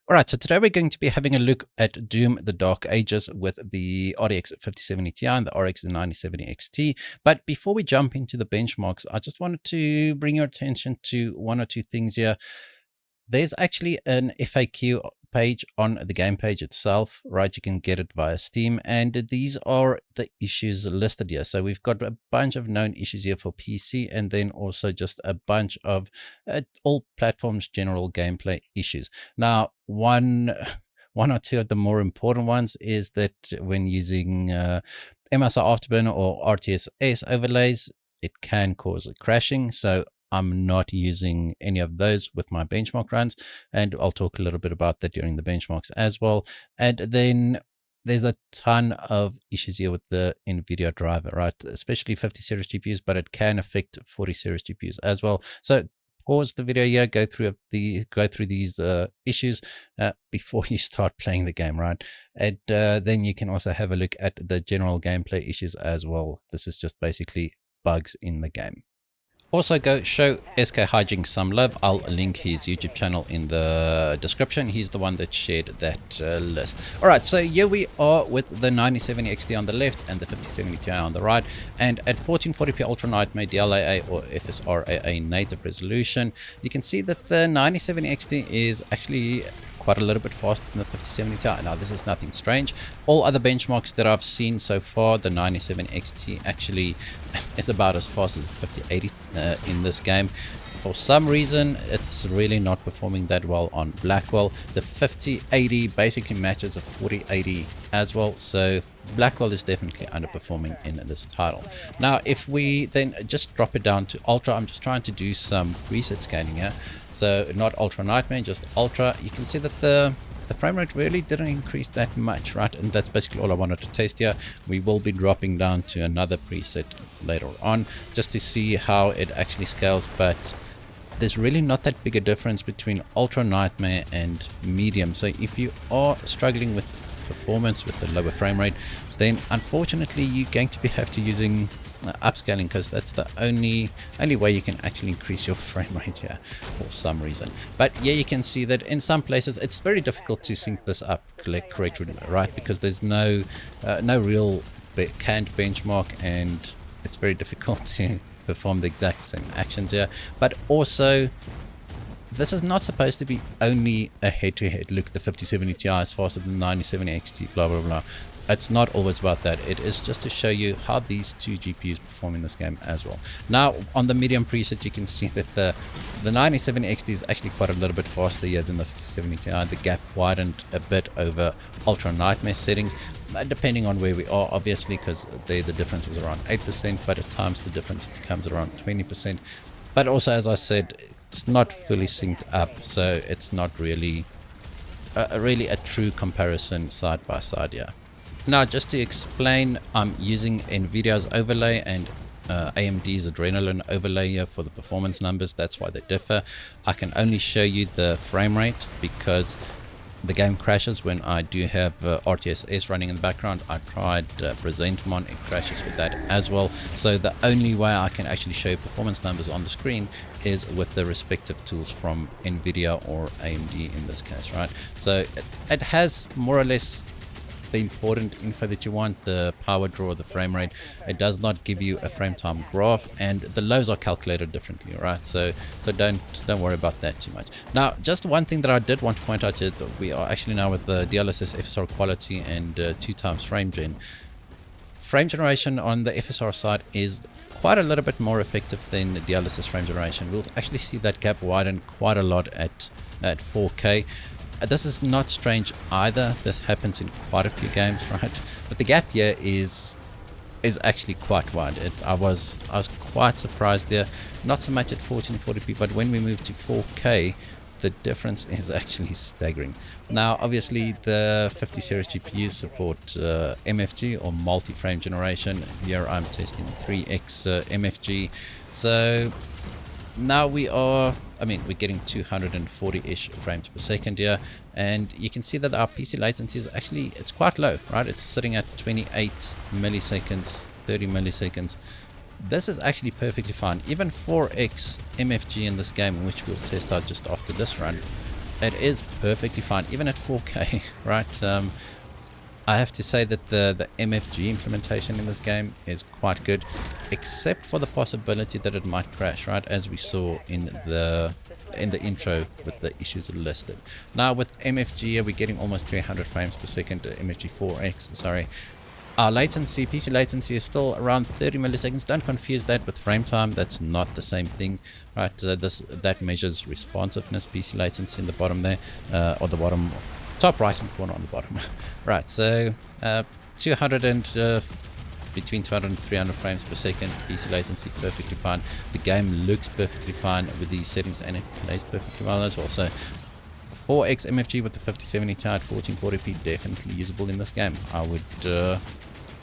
Alright, so today we're going to be having a look at Doom the Dark Ages with the RTX 5070 Ti and the RX 9070 XT. But before we jump into the benchmarks, I just wanted to bring your attention to one or two things here. There's actually an FAQ page on the game page itself, right? You can get it via Steam, and these are the issues listed here. So we've got a bunch of known issues here for PC, and then also just a bunch of all platforms general gameplay issues. Now, one or two of the more important ones is that when using MSI Afterburner or RTSS overlays, it can cause crashing. So I'm not using any of those with my benchmark runs, and I'll talk a little bit about that during the benchmarks as well. And then there's a ton of issues here with the Nvidia driver, right? Especially 50 series GPUs, but it can affect 40 series GPUs as well. So pause the video here, go through these issues before you start playing the game, right? And then you can also have a look at the general gameplay issues as well. This is just basically bugs in the game. Also, go show SK Hijinks some love. I'll link his YouTube channel in the description. He's the one that shared that list. Alright, so here we are with the 9070 XT on the left and the 5070 Ti on the right. And at 1440p Ultra Nightmare DLAA or FSR native resolution, you can see that the 9070 XT is actually quite a little bit faster than the 5070 Ti. Now, this is nothing strange. All other benchmarks that I've seen so far, the 9070 XT actually is about as fast as 5080 in this game. For some reason, it's really not performing that well on Blackwell. The 5080 basically matches a 4080 as well, so Blackwell is definitely underperforming in this title. Now, if we then just drop it down to Ultra, I'm just trying to do some preset scanning here. So not Ultra Nightmare, just Ultra. You can see that the frame rate really didn't increase that much, right? And that's basically all I wanted to test here. We will be dropping down to another preset later on just to see how it actually scales, but there's really not that big a difference between Ultra Nightmare and Medium. So if you are struggling with performance with the lower frame rate, then unfortunately you're going to have to using upscaling, because that's the only way you can actually increase your frame rate here for some reason. But yeah, you can see that in some places it's very difficult to sync this up correctly, right? Because there's no real canned benchmark, and it's very difficult to perform the exact same actions here. But also, this is not supposed to be only a head-to-head look. The 5070 Ti is faster than the 9070 XT, blah blah blah. It's not always about that. It is just to show you how these two GPUs perform in this game as well. Now, on the medium preset, you can see that the 9070 XT is actually quite a little bit faster here than the 5070 Ti. The gap widened a bit over Ultra Nightmare settings, depending on where we are, obviously, because the difference was around 8%, but at times the difference becomes around 20%. But also, as I said, it's not fully synced up, so it's not really a true comparison side by side here. Now, just to explain, I'm using Nvidia's overlay and AMD's Adrenalin overlay here for the performance numbers. That's why they differ. I can only show you the frame rate because the game crashes when I do have RTSS running in the background. I tried Premuim, it crashes with that as well. So the only way I can actually show you performance numbers on the screen is with the respective tools from Nvidia or AMD in this case, right? So it has more or less the important info that you want, the power draw, the frame rate. It does not give you a frame time graph, and the lows are calculated differently, right? So don't worry about that too much. Now, just one thing that I did want to point out here, that we are actually now with the DLSS FSR quality and 2x frame gen. Frame generation on the FSR side is quite a little bit more effective than the DLSS frame generation. We'll actually see that gap widen quite a lot at 4K. This is not strange either. This happens in quite a few games, right? But the gap here is actually quite wide. I was quite surprised there. Not so much at 1440p, but when we move to 4K, the difference is actually staggering. Now, obviously, the 50 series GPUs support MFG or multi-frame generation. Here I'm testing 3x MFG. So now we're getting 240-ish frames per second here, and you can see that our PC latency is actually, it's quite low, right? It's sitting at 28 milliseconds, 30 milliseconds. This is actually perfectly fine. Even 4x MFG in this game, which we'll test out just after this run, it is perfectly fine, even at 4K, right? I have to say that the MFG implementation in this game is quite good, except for the possibility that it might crash, right? As we saw in the intro with the issues listed. Now with MFG, we're getting almost 300 frames per second, MFG 4X, sorry. Our latency, PC latency is still around 30 milliseconds. Don't confuse that with frame time. That's not the same thing, right? That measures responsiveness, PC latency in the bottom there, or the bottom top right hand corner on the bottom. Right, so 200 and between 200 and 300 frames per second, PC latency perfectly fine. The game looks perfectly fine with these settings, and it plays perfectly well as well. So 4X MFG with the 5070 Ti at 1440p, definitely usable in this game.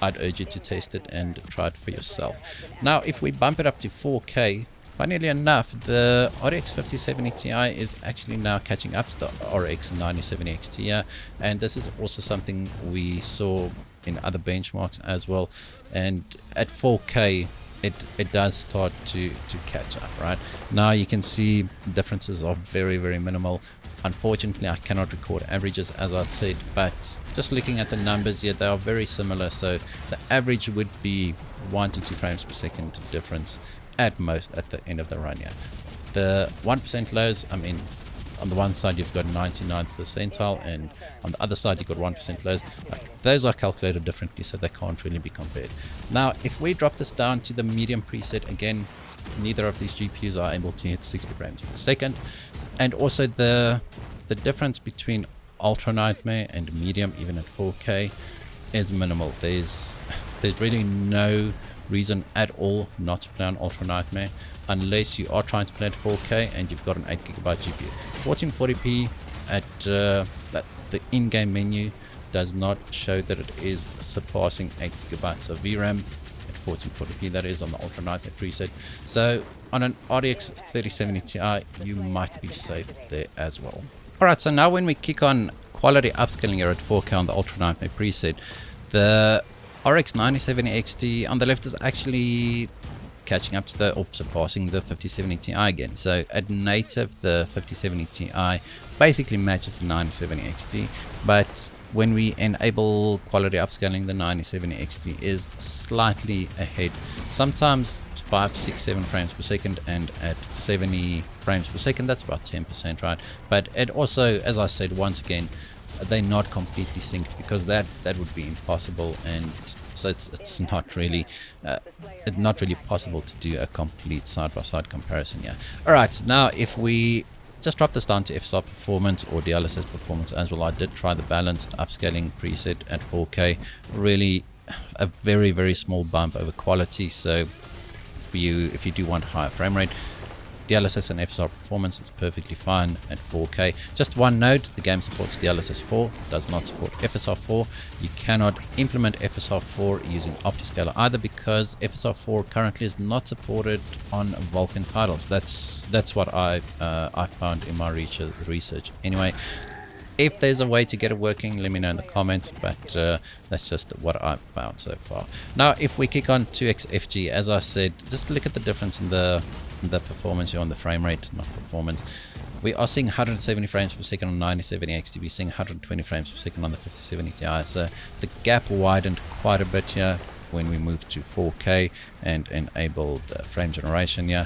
I'd urge you to test it and try it for yourself. Now, if we bump it up to 4K, funnily enough, the RX 5070 Ti is actually now catching up to the RX 9070 XT, and this is also something we saw in other benchmarks as well. And at 4K, it does start to catch up, right? Now you can see differences are very, very minimal. Unfortunately, I cannot record averages, as I said, but just looking at the numbers here, they are very similar. So the average would be 1 to 2 frames per second difference at most at the end of the run. Yeah, the 1% lows, I mean, on the one side you've got 99th percentile, and on the other side you've got 1% lows. Like, those are calculated differently, so they can't really be compared. Now, if we drop this down to the medium preset, again, neither of these GPUs are able to hit 60 frames per second, and also the difference between Ultra Nightmare and medium, even at 4K, is minimal. There's really no reason at all not to play on Ultra Nightmare unless you are trying to play at 4K and you've got an 8GB GPU. 1440p at the in-game menu does not show that it is surpassing 8GB of VRAM. 1440p, that is on the Ultra Nightmare preset. So on an RTX 3070 Ti, you might be safe there as well. Alright, so now when we kick on quality upscaling here at 4K on the Ultra Nightmare preset, the RX 9070 XT on the left is actually catching up to or surpassing the 5070 Ti again. So at native, the 5070 Ti basically matches the 9070 XT, but when we enable quality upscaling, the 9070 XT is slightly ahead, sometimes 5, 6, 7 frames per second, and at 70 frames per second, that's about 10%, right? But it also, as I said, once again, they're not completely synced, because that would be impossible, and so it's not really possible to do a complete side-by-side comparison. Yeah. All right, now if we just drop this down to FSR performance or DLSS performance as well, I did try the balanced upscaling preset at 4K. Really a very, very small bump over quality. So if you do want higher frame rate, DLSS and FSR performance, it's perfectly fine at 4K. Just one note, the game supports DLSS 4, does not support FSR 4. You cannot implement FSR 4 using OptiScaler either, because FSR 4 currently is not supported on Vulkan titles. That's what I found in my research. Anyway, if there's a way to get it working, let me know in the comments, but that's just what I've found so far. Now, if we kick on 2x FG, as I said, just look at the difference in the performance here on the frame rate, not performance. We are seeing 170 frames per second on 9070 XT. We're seeing 120 frames per second on the 5070 Ti. So the gap widened quite a bit here when we moved to 4K and enabled frame generation. Yeah,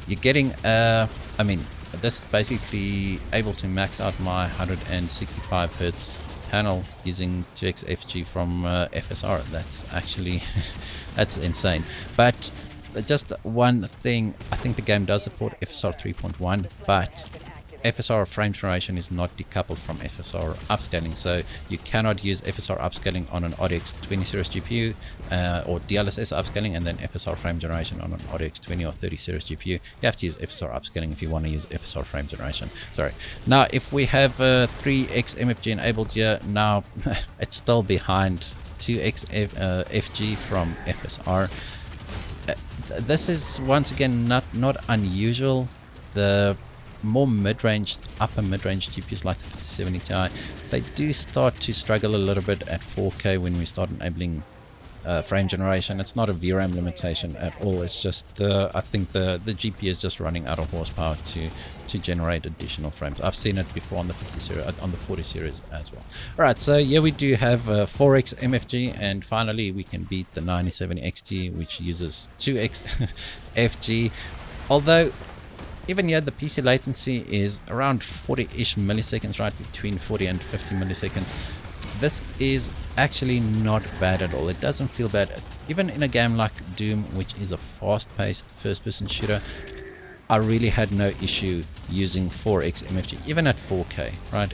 you're getting I mean, this is basically able to max out my 165 Hz panel using 2x FG from FSR. That's actually that's insane. But just one thing, I think the game does support FSR 3.1, but FSR frame generation is not decoupled from FSR upscaling, so you cannot use FSR upscaling on an RTX 20 series GPU or DLSS upscaling and then FSR frame generation on an RTX 20 or 30 series GPU. You have to use FSR upscaling if you want to use FSR frame generation. Sorry. Now, if we have 3x MFG enabled here, now it's still behind 2x FG from FSR. This is once again not unusual. The more mid-range, upper mid-range GPUs like the 5070 Ti, they do start to struggle a little bit at 4K when we start enabling frame generation. It's not a VRAM limitation at all. It's just I think the GPU is just running out of horsepower to generate additional frames. I've seen it before on the 50 series, on the 40 series as well. All right, so yeah, we do have 4x MFG, and finally we can beat the 9070 XT, which uses 2x FG. Although even here the PC latency is around 40-ish milliseconds, right, between 40 and 50 milliseconds. This is actually not bad at all. It doesn't feel bad. Even in a game like Doom, which is a fast-paced first-person shooter, I really had no issue using 4x MFG, even at 4K, right?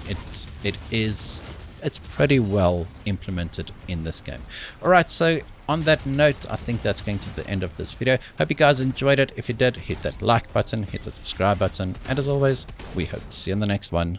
It's pretty well implemented in this game. All right, so on that note, I think that's going to be the end of this video. Hope you guys enjoyed it. If you did, hit that like button, hit the subscribe button, and as always, we hope to see you in the next one.